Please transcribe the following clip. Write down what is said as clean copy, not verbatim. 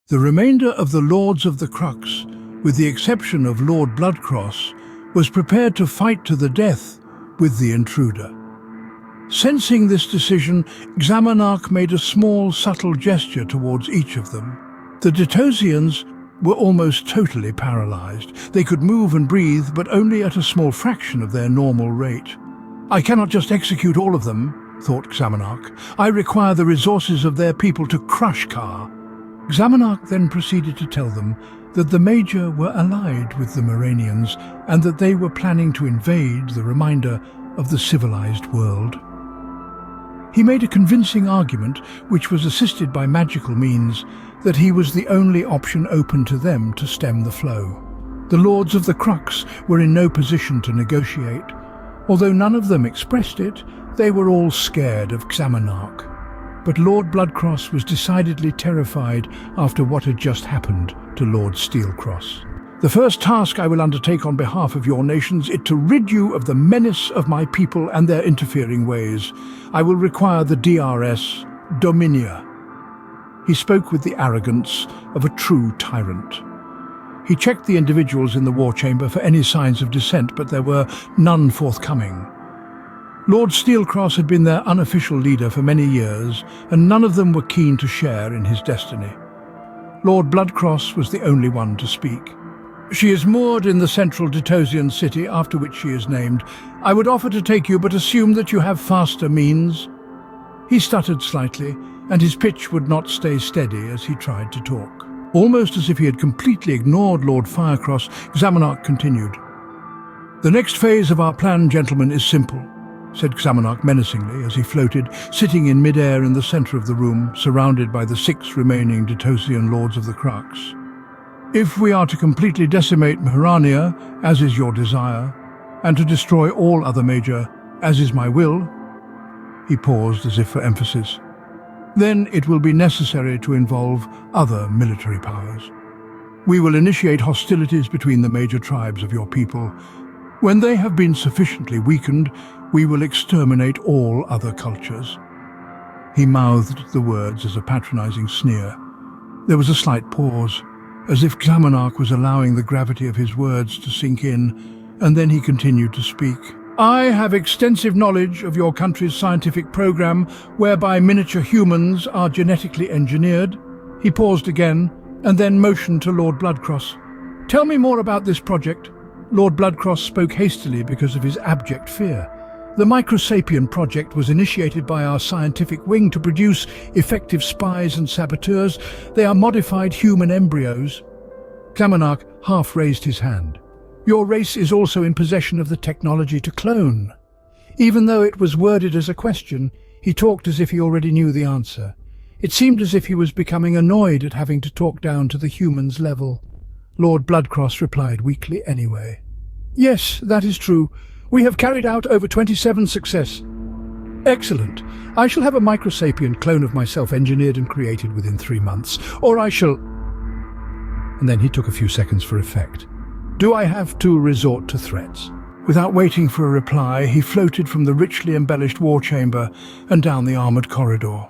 The remainder of the Lords of the Crux, with the exception of Lord Bloodcross, was prepared to fight to the death with the intruder. Sensing this decision, Xamanarch made a small, subtle gesture towards each of them. The Detosians were almost totally paralyzed. They could move and breathe, but only at a small fraction of their normal rate. "I cannot just execute all of them," thought Xamanarch. "I require the resources of their people to crush Ka." Xamanarch then proceeded to tell them that the Major were allied with the Moranians and that they were planning to invade the remainder of the civilized world. He made a convincing argument, which was assisted by magical means, that he was the only option open to them to stem the flow. The Lords of the Crux were in no position to negotiate. Although none of them expressed it, they were all scared of Xamanarch. But Lord Bloodcross was decidedly terrified after what had just happened to Lord Steelcross. "The first task I will undertake on behalf of your nations is to rid you of the menace of my people and their interfering ways. I will require the DRS Dominia." He spoke with the arrogance of a true tyrant. He checked the individuals in the war chamber for any signs of dissent, but there were none forthcoming. Lord Steelcross had been their unofficial leader for many years, and none of them were keen to share in his destiny. Lord Bloodcross was the only one to speak. "She is moored in the central Detosian city, after which she is named. I would offer to take you, but assume that you have faster means." He stuttered slightly, and his pitch would not stay steady as he tried to talk. Almost as if he had completely ignored Lord Firecross, Xamanarch continued. "The next phase of our plan, gentlemen, is simple," said Xamanarch menacingly as he floated, sitting in mid-air in the center of the room, surrounded by the 6 remaining Detosian Lords of the Crux. "If we are to completely decimate Maharania, as is your desire, and to destroy all other Major, as is my will," he paused as if for emphasis, "then it will be necessary to involve other military powers. We will initiate hostilities between the major tribes of your people. When they have been sufficiently weakened, we will exterminate all other cultures." He mouthed the words as a patronizing sneer. There was a slight pause, as if Xamanarch was allowing the gravity of his words to sink in, and then he continued to speak. "I have extensive knowledge of your country's scientific program whereby miniature humans are genetically engineered." He paused again, and then motioned to Lord Bloodcross. "Tell me more about this project." Lord Bloodcross spoke hastily because of his abject fear. "The Microsapien project was initiated by our scientific wing to produce effective spies and saboteurs. They are modified human embryos." Xamanarch half raised his hand. "Your race is also in possession of the technology to clone." Even though it was worded as a question, he talked as if he already knew the answer. It seemed as if he was becoming annoyed at having to talk down to the human's level. Lord Bloodcross replied weakly anyway. "Yes, that is true. We have carried out over 27 success." "Excellent. I shall have a Microsapien clone of myself engineered and created within 3 months, or I shall—" And then he took a few seconds for effect. "Do I have to resort to threats?" Without waiting for a reply, he floated from the richly embellished war chamber and down the armored corridor.